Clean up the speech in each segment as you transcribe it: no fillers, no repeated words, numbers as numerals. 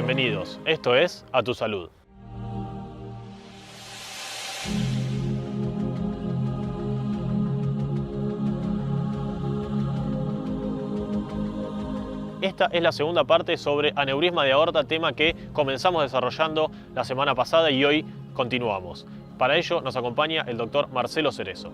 Bienvenidos, esto es A Tu Salud. Esta es la segunda parte sobre aneurisma de aorta, tema que comenzamos desarrollando la semana pasada y hoy continuamos. Para ello nos acompaña el doctor Marcelo Cerezo.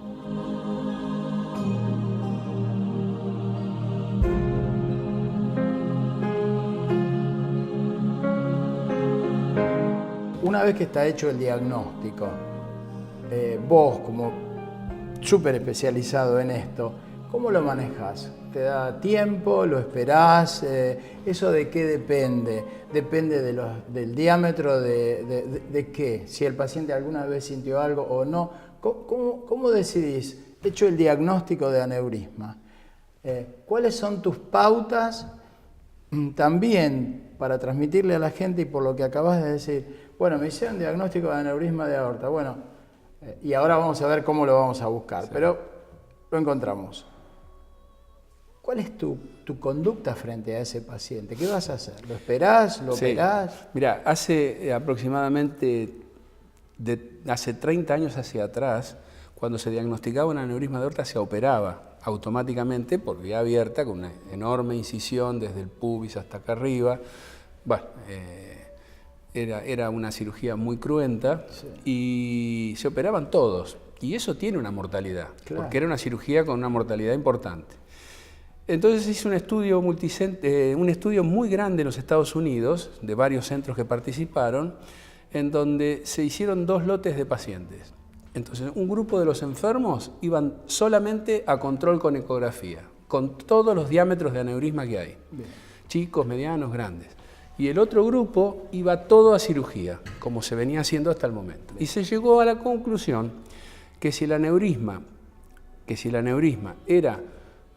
Una vez que está hecho el diagnóstico, vos como súper especializado en esto, ¿cómo lo manejas? ¿Te da tiempo? ¿Lo esperás? ¿Eso de qué depende? ¿Depende del diámetro de qué? Si el paciente alguna vez sintió algo o no. ¿Cómo decidís? Hecho el diagnóstico de aneurisma, ¿cuáles son tus pautas también para transmitirle a la gente y por lo que acabas de decir? Bueno, me hicieron diagnóstico de aneurisma de aorta. Bueno, y ahora vamos a ver cómo lo vamos a buscar, sí. Pero lo encontramos. ¿Cuál es tu conducta frente a ese paciente? ¿Qué vas a hacer? ¿Lo esperás? ¿Lo operás? Mirá, hace aproximadamente, hace 30 años hacia atrás, cuando se diagnosticaba un aneurisma de aorta, se operaba automáticamente por vía abierta, con una enorme incisión desde el pubis hasta acá arriba. Bueno, era una cirugía muy cruenta, sí. Y se operaban todos. Y eso tiene una mortalidad, claro, porque era una cirugía con una mortalidad importante. Entonces hice un estudio muy grande en los Estados Unidos, de varios centros que participaron, en donde se hicieron 2 lotes de pacientes. Entonces, un grupo de los enfermos iban solamente a control con ecografía, con todos los diámetros de aneurisma que hay, bien, chicos, medianos, grandes. Y el otro grupo iba todo a cirugía, como se venía haciendo hasta el momento. Y se llegó a la conclusión que si el aneurisma era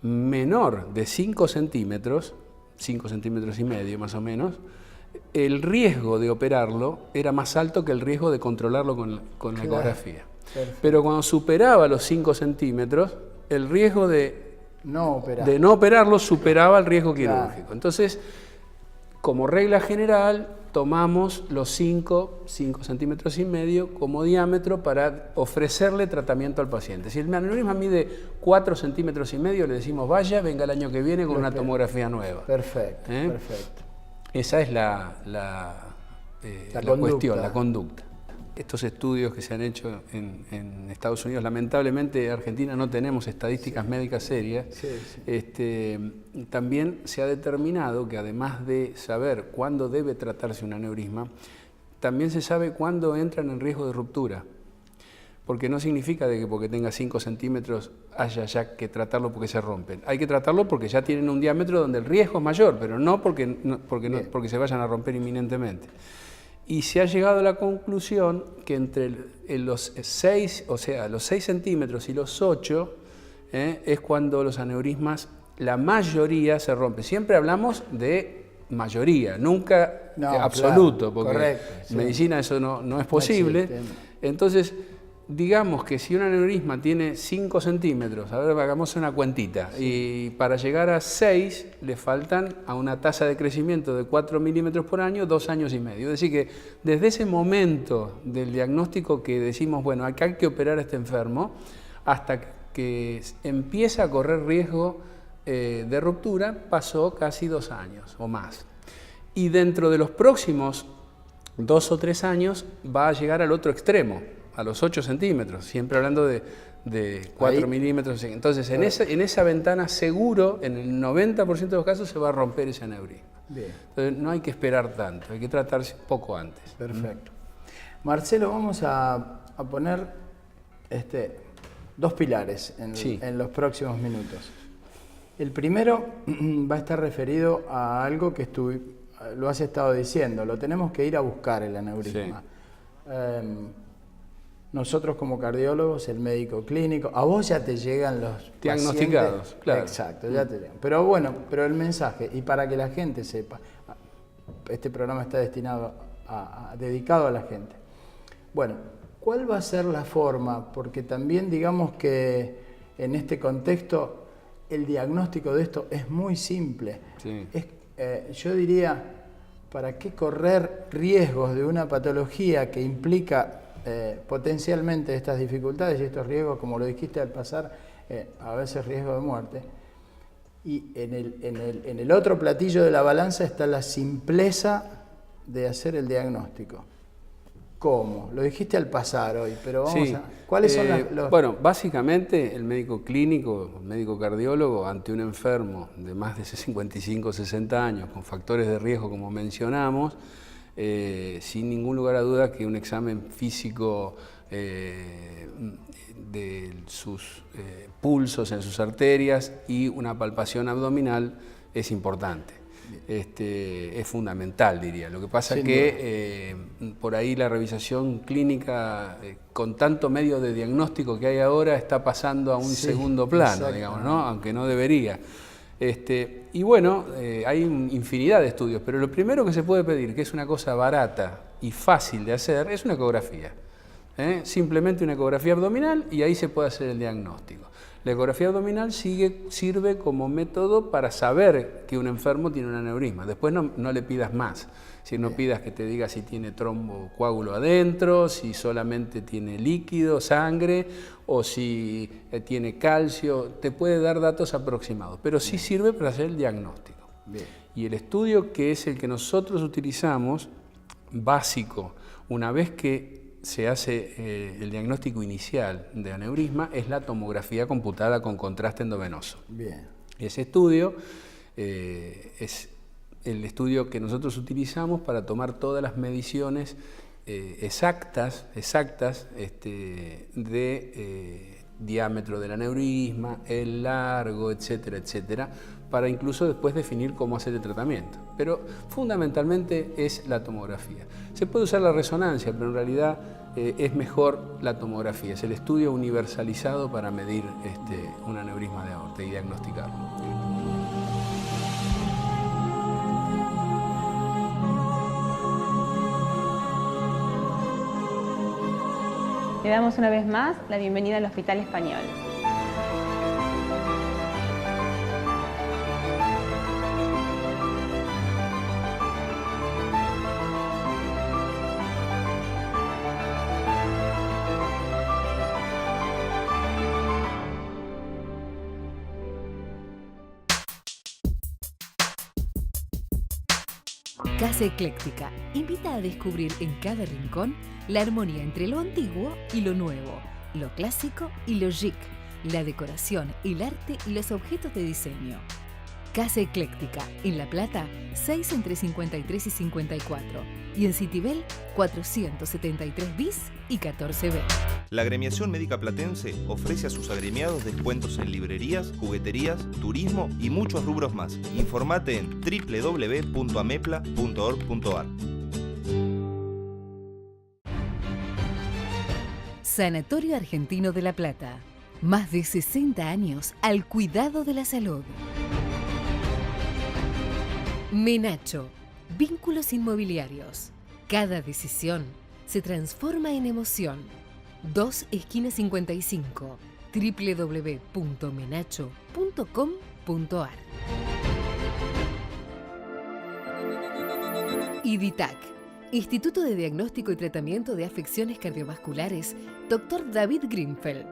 menor de 5 centímetros y medio más o menos, el riesgo de operarlo era más alto que el riesgo de controlarlo con la ecografía. Perfecto. Pero cuando superaba los 5 centímetros, el riesgo de no operarlo superaba el riesgo quirúrgico. Claro. Entonces, como regla general, tomamos los 5 centímetros y medio como diámetro para ofrecerle tratamiento al paciente. Si el aneurisma mide 4 centímetros y medio, le decimos vaya, venga el año que viene con una tomografía nueva. Perfecto, perfecto. Esa es la cuestión, la conducta. Estos estudios que se han hecho en Estados Unidos, lamentablemente en Argentina no tenemos estadísticas médicas serias, también se ha determinado que además de saber cuándo debe tratarse un aneurisma, también se sabe cuándo entran en riesgo de ruptura. Porque no significa de que porque tenga 5 centímetros haya ya que tratarlo porque se rompen. Hay que tratarlo porque ya tienen un diámetro donde el riesgo es mayor, pero no porque se vayan a romper inminentemente. Y se ha llegado a la conclusión que entre los 6 centímetros y los 8 es cuando los aneurismas, la mayoría se rompen. Siempre hablamos de mayoría, nunca absoluto, claro, porque correcto, en medicina eso no es posible. Entonces, digamos que si un aneurisma tiene 5 centímetros, a ver, hagamos una cuentita, sí, y para llegar a 6 le faltan a una tasa de crecimiento de 4 milímetros por año, 2 años y medio. Es decir que desde ese momento del diagnóstico que decimos, bueno, acá hay que operar a este enfermo, hasta que empieza a correr riesgo de ruptura, pasó casi 2 años o más. Y dentro de los próximos 2 o 3 años va a llegar al otro extremo, a los 8 centímetros, siempre hablando de 4 milímetros. Entonces, en esa ventana seguro, en el 90% de los casos, se va a romper ese aneurisma. Bien. Entonces, no hay que esperar tanto, hay que tratarse poco antes. Perfecto. Marcelo, vamos a poner 2 pilares en los próximos minutos. El primero va a estar referido a algo que lo has estado diciendo, lo tenemos que ir a buscar el aneurisma. Sí. Nosotros como cardiólogos, el médico clínico, a vos ya te llegan los diagnosticados, pacientes, claro. Exacto, ya te llegan. Pero bueno, el mensaje, y para que la gente sepa, este programa está dedicado a la gente. Bueno, ¿cuál va a ser la forma? Porque también digamos que en este contexto el diagnóstico de esto es muy simple. Sí. Yo diría, ¿para qué correr riesgos de una patología que implica potencialmente estas dificultades y estos riesgos, como lo dijiste al pasar, a veces riesgo de muerte? Y en el otro platillo de la balanza está la simpleza de hacer el diagnóstico. ¿Cómo? Lo dijiste al pasar hoy, pero vamos a... ¿Cuáles son los...? Bueno, básicamente el médico clínico, el médico cardiólogo, ante un enfermo de más de 55 o 60 años, con factores de riesgo como mencionamos, sin ningún lugar a duda que un examen físico de sus pulsos en sus arterias y una palpación abdominal es importante. Es fundamental, diría. Lo que pasa es que por ahí la revisación clínica, con tanto medio de diagnóstico que hay ahora, está pasando a un segundo plano, digamos, ¿no? Aunque no debería. Y bueno, hay infinidad de estudios, pero lo primero que se puede pedir, que es una cosa barata y fácil de hacer, es una ecografía. Simplemente una ecografía abdominal y ahí se puede hacer el diagnóstico. La ecografía abdominal sirve como método para saber que un enfermo tiene un aneurisma. Después no le pidas más. Si no pidas que te diga si tiene trombocoágulo adentro, si solamente tiene líquido, sangre, o si tiene calcio. Te puede dar datos aproximados, pero sí sirve para hacer el diagnóstico. Bien. Y el estudio, que es el que nosotros utilizamos, básico, una vez que se hace el diagnóstico inicial de aneurisma, es la tomografía computada con contraste endovenoso. Bien. Ese estudio es el estudio que nosotros utilizamos para tomar todas las mediciones exactas de diámetro del aneurisma, el largo, etcétera, etcétera, para incluso después definir cómo hacer el tratamiento. Pero fundamentalmente es la tomografía. Se puede usar la resonancia, pero en realidad es mejor la tomografía. Es el estudio universalizado para medir un aneurisma de aorta y diagnosticarlo. Le damos una vez más la bienvenida al Hospital Español. Casa Ecléctica invita a descubrir en cada rincón la armonía entre lo antiguo y lo nuevo, lo clásico y lo chic, la decoración, el arte y los objetos de diseño. Casa Ecléctica, en La Plata, 6 entre 53 y 54, y en Citibel, 473 bis y 14B. La Agremiación Médica Platense ofrece a sus agremiados descuentos en librerías, jugueterías, turismo y muchos rubros más. Informate en www.amepla.org.ar. Sanatorio Argentino de La Plata. Más de 60 años al cuidado de la salud. Menacho. Vínculos inmobiliarios. Cada decisión se transforma en emoción. 2 esquina 55. www.menacho.com.ar. IDITAC, Instituto de Diagnóstico y Tratamiento de Afecciones Cardiovasculares, Dr. David Greenfeld.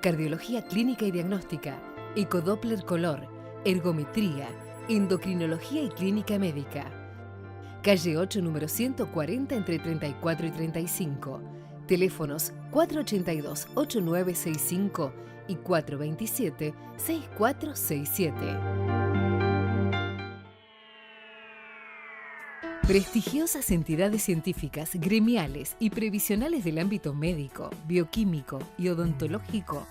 Cardiología clínica y diagnóstica, ecodoppler color, ergometría, endocrinología y clínica médica. Calle 8, número 140, entre 34 y 35. Teléfonos 482-8965 y 427-6467. Prestigiosas entidades científicas, gremiales y previsionales del ámbito médico, bioquímico y odontológico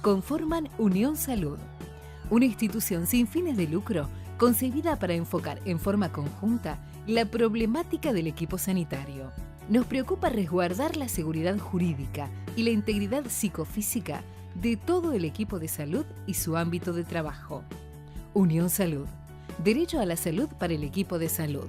conforman Unión Salud, una institución sin fines de lucro concebida para enfocar en forma conjunta la problemática del equipo sanitario. Nos preocupa resguardar la seguridad jurídica y la integridad psicofísica de todo el equipo de salud y su ámbito de trabajo. Unión Salud. Derecho a la salud para el equipo de salud.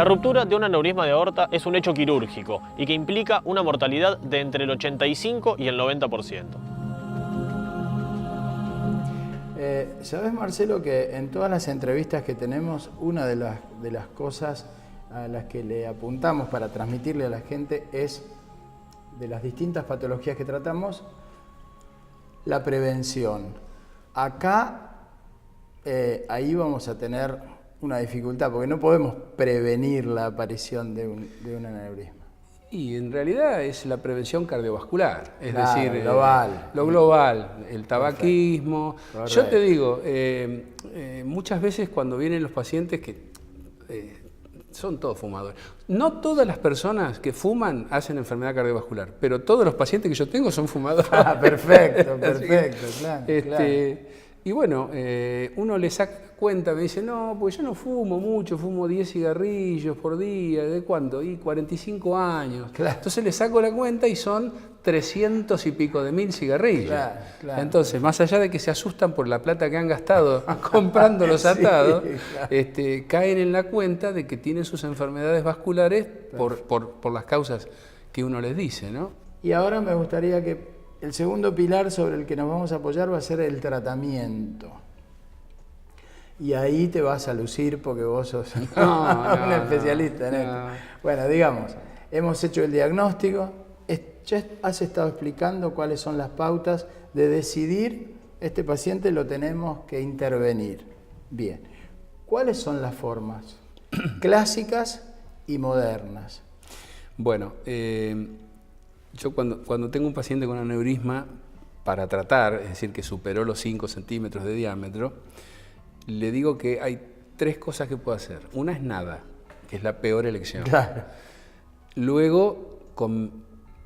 La ruptura de un aneurisma de aorta es un hecho quirúrgico y que implica una mortalidad de entre el 85 y el 90%. ¿Sabes, Marcelo, que en todas las entrevistas que tenemos, una de las cosas a las que le apuntamos para transmitirle a la gente es, de las distintas patologías que tratamos, la prevención? Acá, ahí vamos a tener una dificultad, porque no podemos prevenir la aparición de un aneurisma. Y en realidad es la prevención cardiovascular, es Claro, decir, global. lo global, el tabaquismo. Correcto. Yo te digo, muchas veces cuando vienen los pacientes que son todos fumadores, no todas las personas que fuman hacen enfermedad cardiovascular, pero todos los pacientes que yo tengo son fumadores. Ah, perfecto, perfecto, claro, claro. Y bueno, uno le saca cuenta, me dice, no, pues yo no fumo mucho, fumo 10 cigarrillos por día. ¿De cuánto? Y 45 años. Claro. Entonces le saco la cuenta y son 300 y pico de mil cigarrillos. Claro, claro. Entonces, más allá de que se asustan por la plata que han gastado comprando los atados, claro. caen en la cuenta de que tienen sus enfermedades vasculares por las causas que uno les dice, ¿no? Y ahora me gustaría que el segundo pilar sobre el que nos vamos a apoyar va a ser el tratamiento. Y ahí te vas a lucir porque vos sos un especialista en esto. Bueno, digamos, hemos hecho el diagnóstico, ya has estado explicando cuáles son las pautas de decidir, este paciente lo tenemos que intervenir. Bien, ¿cuáles son las formas clásicas y modernas? Bueno, yo cuando tengo un paciente con aneurisma para tratar, es decir, que superó los 5 centímetros de diámetro, le digo que hay 3 cosas que puedo hacer. Una es nada, que es la peor elección. Claro. Luego, con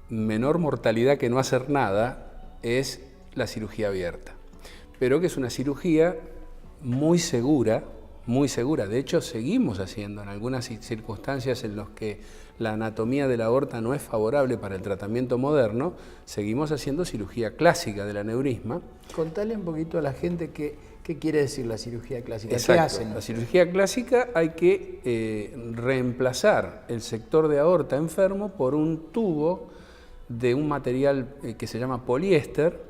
menor mortalidad que no hacer nada, es la cirugía abierta. Pero que es una cirugía muy segura. De hecho, seguimos haciendo en algunas circunstancias en las que la anatomía de la aorta no es favorable para el tratamiento moderno, seguimos haciendo cirugía clásica del aneurisma. Contale un poquito a la gente qué quiere decir la cirugía clásica. Exacto. ¿Qué hacen? La cirugía clásica hay que reemplazar el sector de aorta enfermo por un tubo de un material que se llama poliéster,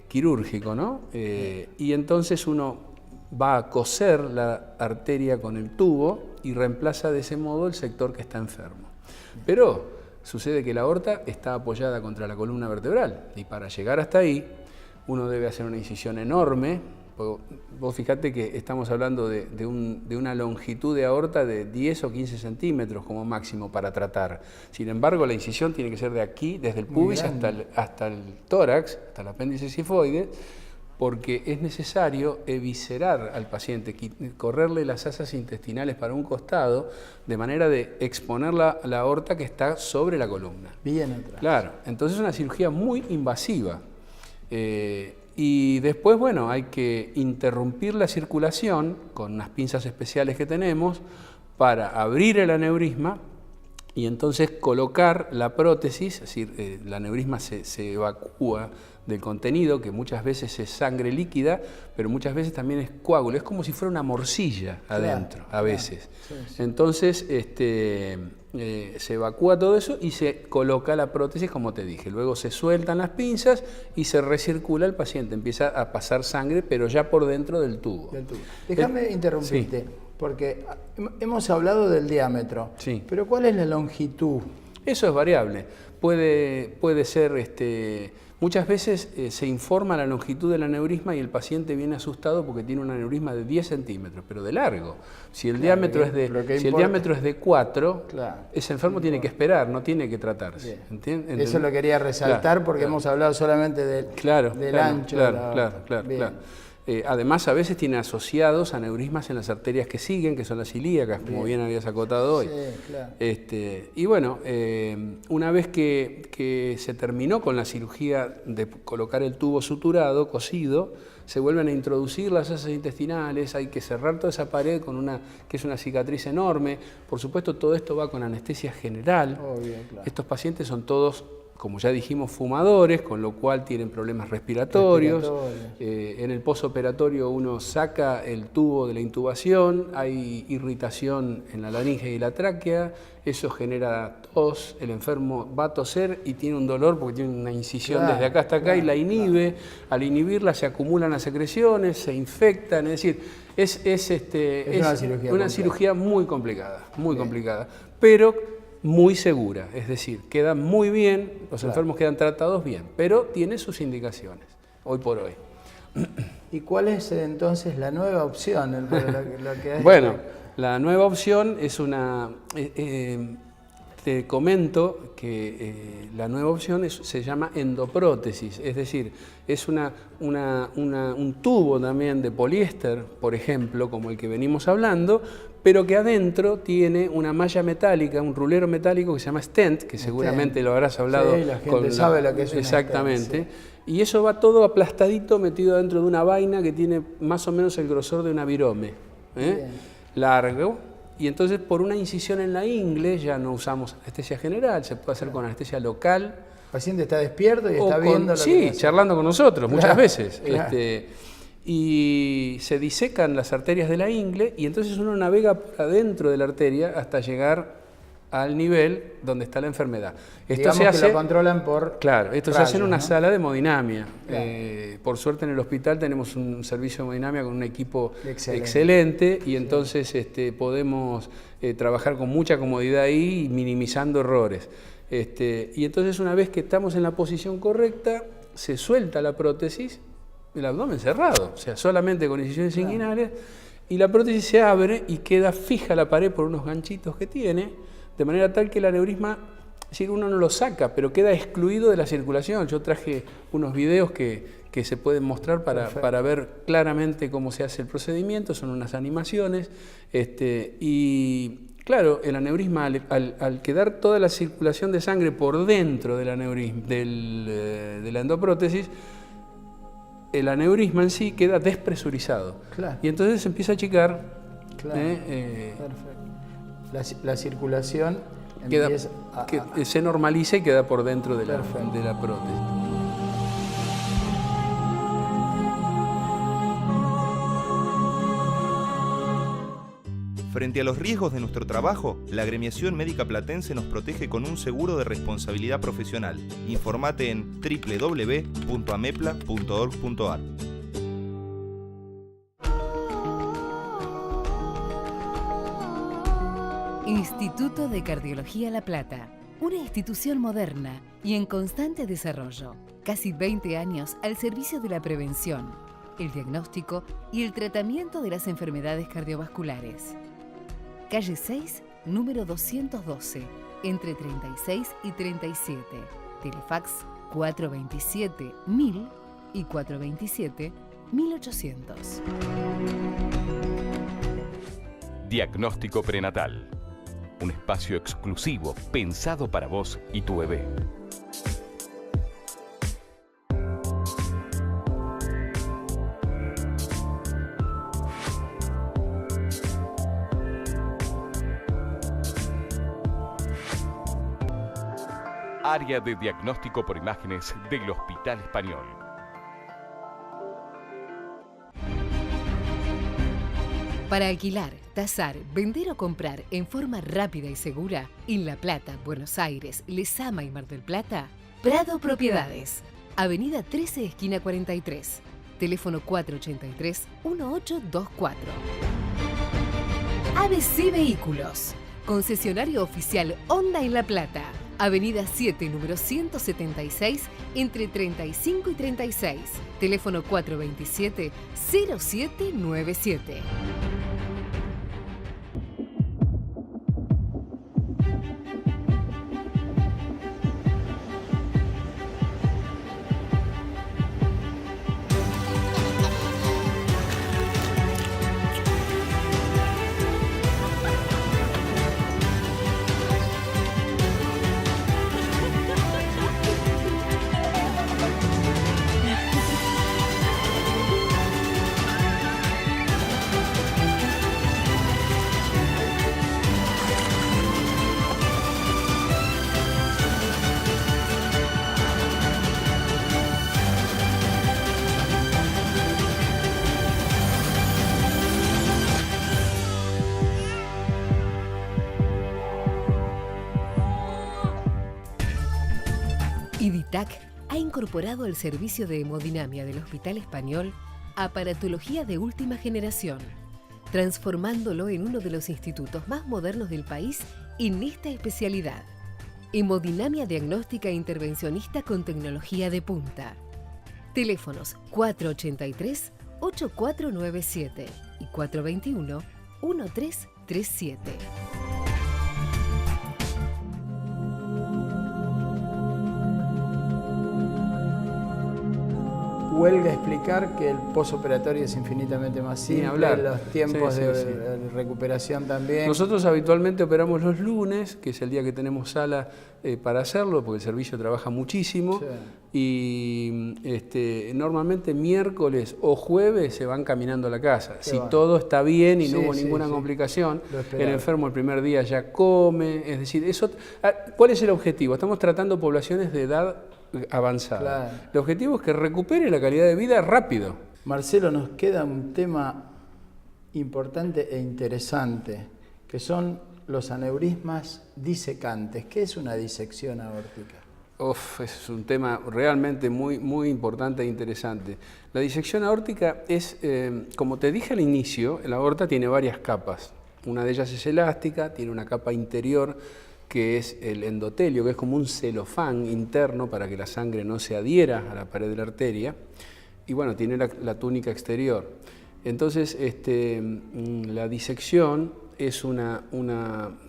quirúrgico, ¿no? Y entonces uno va a coser la arteria con el tubo y reemplaza de ese modo el sector que está enfermo. Pero sucede que la aorta está apoyada contra la columna vertebral y para llegar hasta ahí uno debe hacer una incisión enorme. Vos fijate que estamos hablando de una longitud de aorta de 10 o 15 centímetros como máximo para tratar. Sin embargo, la incisión tiene que ser de aquí, desde el pubis hasta el tórax, hasta el apéndice cifoide, porque es necesario eviscerar al paciente, correrle las asas intestinales para un costado, de manera de exponer la aorta que está sobre la columna. Bien atrás. Claro, entonces es una cirugía muy invasiva. Y después, bueno, hay que interrumpir la circulación con unas pinzas especiales que tenemos para abrir el aneurisma y entonces colocar la prótesis, es decir, el aneurisma se evacúa del contenido, que muchas veces es sangre líquida, pero muchas veces también es coágulo, es como si fuera una morcilla adentro, a veces. Sí, sí. Entonces, se evacúa todo eso y se coloca la prótesis, como te dije. Luego se sueltan las pinzas y se recircula el paciente, empieza a pasar sangre, pero ya por dentro del tubo. Déjame interrumpirte, sí. Porque hemos hablado del diámetro, sí. Pero ¿cuál es la longitud? Eso es variable. Puede ser... Muchas veces se informa la longitud del aneurisma y el paciente viene asustado porque tiene un aneurisma de 10 centímetros, pero de largo. Si el diámetro es de 4, claro, ese enfermo tiene que esperar, no tiene que tratarse. ¿Entiendes? Eso lo quería resaltar porque hemos hablado solamente del ancho. Claro. Además, a veces tiene asociados aneurismas en las arterias que siguen, que son las ilíacas, como bien habías acotado hoy. Sí, claro. Y bueno, una vez que se terminó con la cirugía de colocar el tubo suturado, cosido, se vuelven a introducir las asas intestinales, hay que cerrar toda esa pared que es una cicatriz enorme. Por supuesto, todo esto va con anestesia general. Obvio, claro. Estos pacientes son todos como ya dijimos, fumadores, con lo cual tienen problemas respiratorios. En el posoperatorio uno saca el tubo de la intubación, hay irritación en la laringe y la tráquea, eso genera tos, el enfermo va a toser y tiene un dolor porque tiene una incisión desde acá hasta acá y la inhibe. Al inhibirla se acumulan las secreciones, se infectan, es decir, es una cirugía muy complicada, complicada, pero muy segura, es decir, queda muy bien, los enfermos quedan tratados bien, pero tiene sus indicaciones, hoy por hoy. ¿Y cuál es entonces la nueva opción? Bueno, la nueva opción es una... te comento que la nueva opción se llama endoprótesis, es decir, es un tubo también de poliéster, por ejemplo, como el que venimos hablando, pero que adentro tiene una malla metálica, un rulero metálico que se llama stent, que seguramente lo habrás hablado. Sí, la gente sabe lo que es un exactamente. stent, sí. Y eso va todo aplastadito, metido dentro de una vaina que tiene más o menos el grosor de una virome, largo. Y entonces por una incisión en la ingle ya no usamos anestesia general, se puede hacer con anestesia local. El paciente está despierto y está viendo lo que sí, hace. Charlando con nosotros muchas veces. Claro. Y se disecan las arterias de la ingle y entonces uno navega por adentro de la arteria hasta llegar al nivel donde está la enfermedad. Esto Digamos se hace, que lo controlan por claro, esto rayos, se hace en una ¿no? sala de hemodinamia. Claro. Por suerte en el hospital tenemos un servicio de hemodinamia con un equipo Excelente. excelente y entonces podemos trabajar con mucha comodidad ahí y minimizando errores. Y entonces una vez que estamos en la posición correcta, se suelta la prótesis, el abdomen cerrado, o sea, solamente con incisiones inguinales, y la prótesis se abre y queda fija a la pared por unos ganchitos que tiene, de manera tal que el aneurisma, es decir, uno no lo saca, pero queda excluido de la circulación. Yo traje unos videos que se pueden mostrar para ver claramente cómo se hace el procedimiento, son unas animaciones, y claro, el aneurisma, al quedar toda la circulación de sangre por dentro del aneurisma, de la endoprótesis, el aneurisma en sí queda despresurizado. Claro. Y entonces se empieza a achicar. Claro. Perfecto. La circulación Queda, empieza se normaliza y queda por dentro de la prótesis. Frente a los riesgos de nuestro trabajo, la Agremiación Médica Platense nos protege con un seguro de responsabilidad profesional. Informate en www.amepla.org.ar. Instituto de Cardiología La Plata, una institución moderna y en constante desarrollo. Casi 20 años al servicio de la prevención, el diagnóstico y el tratamiento de las enfermedades cardiovasculares. Calle 6, número 212, entre 36 y 37. Telefax 427-1000 y 427-1800. Diagnóstico prenatal. Un espacio exclusivo pensado para vos y tu bebé. Área de diagnóstico por imágenes del Hospital Español. Para alquilar, tasar, vender o comprar en forma rápida y segura en La Plata, Buenos Aires, Lezama y Mar del Plata, Prado Propiedades. Avenida 13, esquina 43. Teléfono 483-1824. ABC Vehículos. Concesionario oficial Honda en La Plata. Avenida 7, número 176, entre 35 y 36. Teléfono 427-0797. ITAC ha incorporado al servicio de hemodinamia del Hospital Español aparatología de última generación, transformándolo en uno de los institutos más modernos del país en esta especialidad. Hemodinamia diagnóstica e intervencionista con tecnología de punta. Teléfonos 483-8497 y 421-1337. Huelga explicar que el posoperatorio es infinitamente más simple, hablar. los tiempos Sí, de recuperación también. Nosotros habitualmente operamos los lunes, que es el día que tenemos sala para hacerlo, porque el servicio trabaja muchísimo, y normalmente miércoles o jueves se van caminando a la casa. Si todo está bien y no hubo ninguna complicación, el enfermo el primer día ya come, es decir, eso. ¿Cuál es el objetivo? Estamos tratando poblaciones de edad avanzada. Claro. El objetivo es que recupere la calidad de vida rápido. Marcelo, nos queda un tema importante e interesante, que son los aneurismas disecantes. ¿Qué es una disección aórtica? Es un tema realmente muy importante e interesante. La disección aórtica es, como te dije al inicio, la aorta tiene varias capas. Una de ellas es elástica, tiene una capa interior que es el endotelio, que es como un celofán interno para que la sangre no se adhiera a la pared de la arteria, y bueno, tiene la túnica exterior. Entonces, la disección es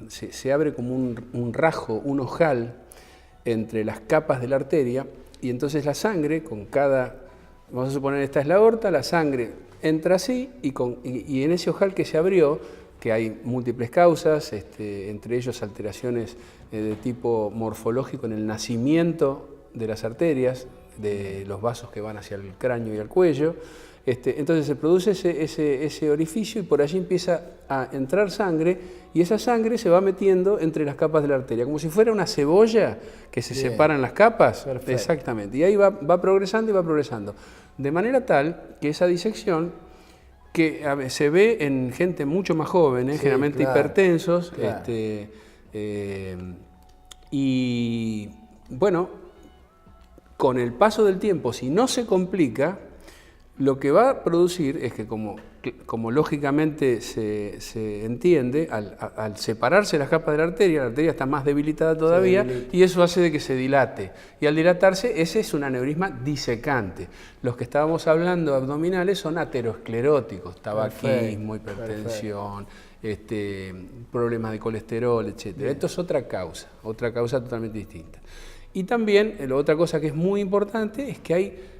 se abre como un rajo, un ojal entre las capas de la arteria, y entonces la sangre, vamos a suponer esta es la aorta, la sangre entra así, y en ese ojal que se abrió, que hay múltiples causas, entre ellos alteraciones de tipo morfológico en el nacimiento de las arterias, de los vasos que van hacia el cráneo y el cuello. Entonces se produce ese orificio y por allí empieza a entrar sangre, y esa sangre se va metiendo entre las capas de la arteria, como si fuera una cebolla que se separan las capas. Perfecto. Exactamente, y ahí va progresando y va progresando. De manera tal que esa disección, que se ve en gente mucho más joven, generalmente hipertensos, y bueno, con el paso del tiempo, si no se complica, lo que va a producir es que como lógicamente se entiende, al separarse las capas de la arteria está más debilitada todavía, y eso hace de que se dilate. Y al dilatarse, ese es un aneurisma disecante. Los que estábamos hablando abdominales son ateroscleróticos, tabaquismo, hipertensión, problemas de colesterol, etc. Esto es otra causa totalmente distinta. Y también, otra cosa que es muy importante es que hay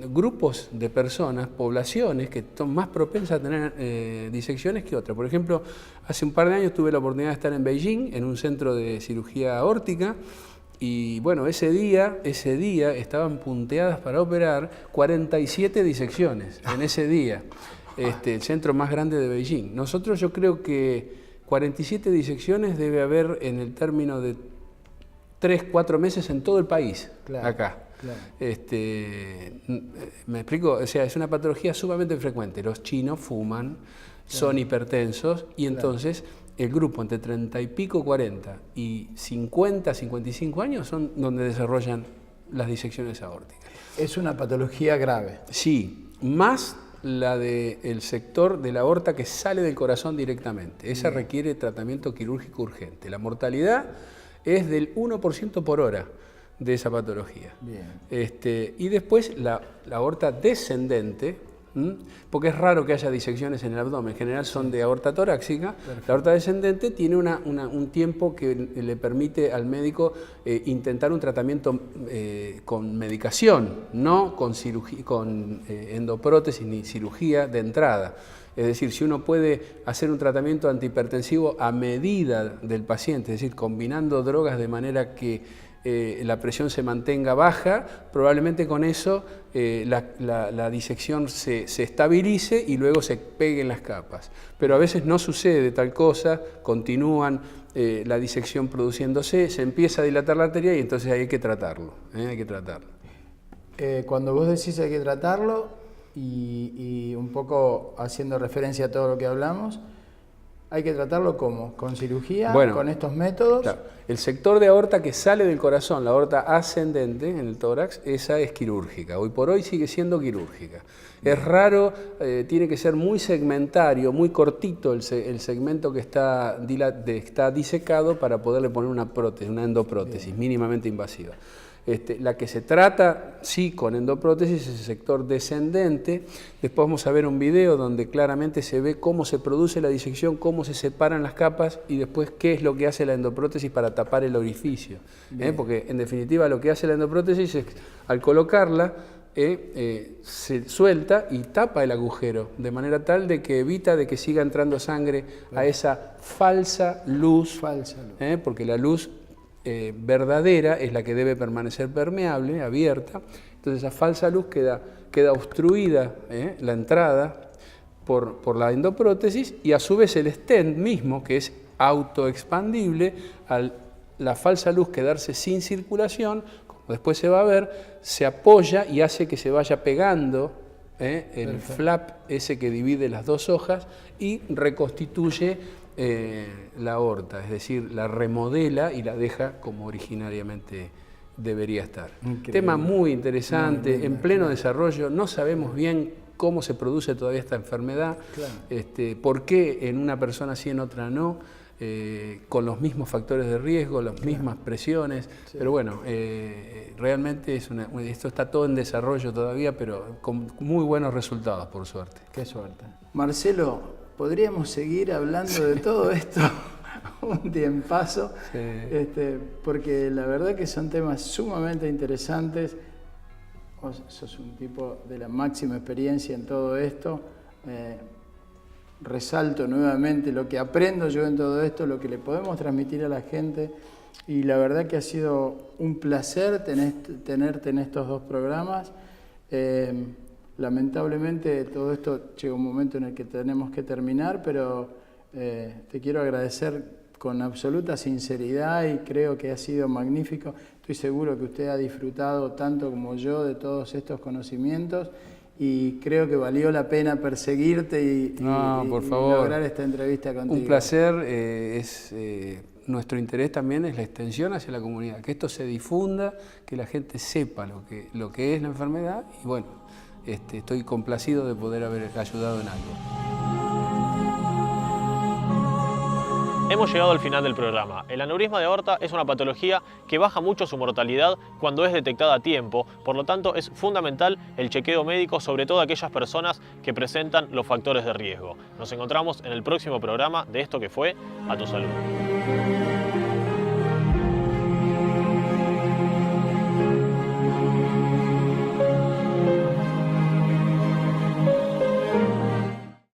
grupos de personas, poblaciones que son más propensas a tener disecciones que otras. Por ejemplo, hace un par de años tuve la oportunidad de estar en Beijing, en un centro de cirugía aórtica, y bueno, ese día estaban punteadas para operar 47 disecciones en ese día, el centro más grande de Beijing. Nosotros, yo creo que 47 disecciones debe haber en el término de 3-4 meses en todo el país, acá. Claro. ¿Me explico? O sea, es una patología sumamente frecuente. Los chinos fuman, son hipertensos, y entonces el grupo entre 30 y pico, 40 y 50, 55 años son donde desarrollan las disecciones aórticas. Es una patología grave. Sí, más la del sector de la aorta que sale del corazón directamente. Esa requiere tratamiento quirúrgico urgente. La mortalidad es del 1% por hora de esa patología. Y después la aorta descendente, porque es raro que haya disecciones en el abdomen, en general son de aorta torácica. Perfecto. La aorta descendente tiene un tiempo que le permite al médico intentar un tratamiento con medicación, no con endoprótesis ni cirugía de entrada. Es decir, si uno puede hacer un tratamiento antihipertensivo a medida del paciente, es decir, combinando drogas de manera que la presión se mantenga baja, probablemente con eso la disección se estabilice y luego se peguen las capas. Pero a veces no sucede tal cosa, continúan la disección produciéndose, se empieza a dilatar la arteria y entonces hay que tratarlo. Hay que tratarlo. Cuando vos decís hay que tratarlo, y un poco haciendo referencia a todo lo que hablamos, hay que tratarlo ¿cómo? ¿Con cirugía? Bueno, ¿Con estos métodos? Claro. El sector de aorta que sale del corazón, la aorta ascendente en el tórax, esa es quirúrgica. Hoy por hoy sigue siendo quirúrgica. Es raro, tiene que ser muy segmentario, muy cortito el segmento que está disecado para poderle poner una prótesis, una endoprótesis mínimamente invasiva. La que se trata, sí, con endoprótesis es el sector descendente. Después vamos a ver un video donde claramente se ve cómo se produce la disección, cómo se separan las capas y después qué es lo que hace la endoprótesis para tapar el orificio. Porque en definitiva lo que hace la endoprótesis es, al colocarla, se suelta y tapa el agujero, de manera tal de que evita de que siga entrando sangre a esa falsa luz. Porque la luz verdadera es la que debe permanecer permeable, abierta. Entonces esa falsa luz queda obstruida, la entrada por la endoprótesis, y a su vez el stent mismo, que es autoexpandible, al la falsa luz quedarse sin circulación, como después se va a ver, se apoya y hace que se vaya pegando el flap ese que divide las dos hojas y reconstituye la aorta, es decir, la remodela y la deja como originariamente debería estar. Increíble. Tema muy interesante, en pleno desarrollo, no sabemos bien cómo se produce todavía esta enfermedad, por qué en una persona sí, en otra no, con los mismos factores de riesgo, las mismas presiones, pero bueno, realmente esto está todo en desarrollo todavía, pero con muy buenos resultados, por suerte. Qué suerte. Marcelo, podríamos seguir hablando de todo esto un tiempazo, porque la verdad que son temas sumamente interesantes. Vos sos un tipo de la máxima experiencia en todo esto. Resalto nuevamente lo que aprendo yo en todo esto, lo que le podemos transmitir a la gente, y la verdad que ha sido un placer tenerte en estos dos programas. Lamentablemente todo esto llega un momento en el que tenemos que terminar, pero te quiero agradecer con absoluta sinceridad y creo que ha sido magnífico. Estoy seguro que usted ha disfrutado tanto como yo de todos estos conocimientos y creo que valió la pena perseguirte y lograr esta entrevista contigo. Un placer, nuestro interés también es la extensión hacia la comunidad, que esto se difunda, que la gente sepa lo que es la enfermedad y bueno, estoy complacido de poder haber ayudado en algo. Hemos llegado al final del programa. El aneurisma de aorta es una patología que baja mucho su mortalidad cuando es detectada a tiempo, por lo tanto es fundamental el chequeo médico, sobre todo aquellas personas que presentan los factores de riesgo. Nos encontramos en el próximo programa de esto que fue A Tu Salud.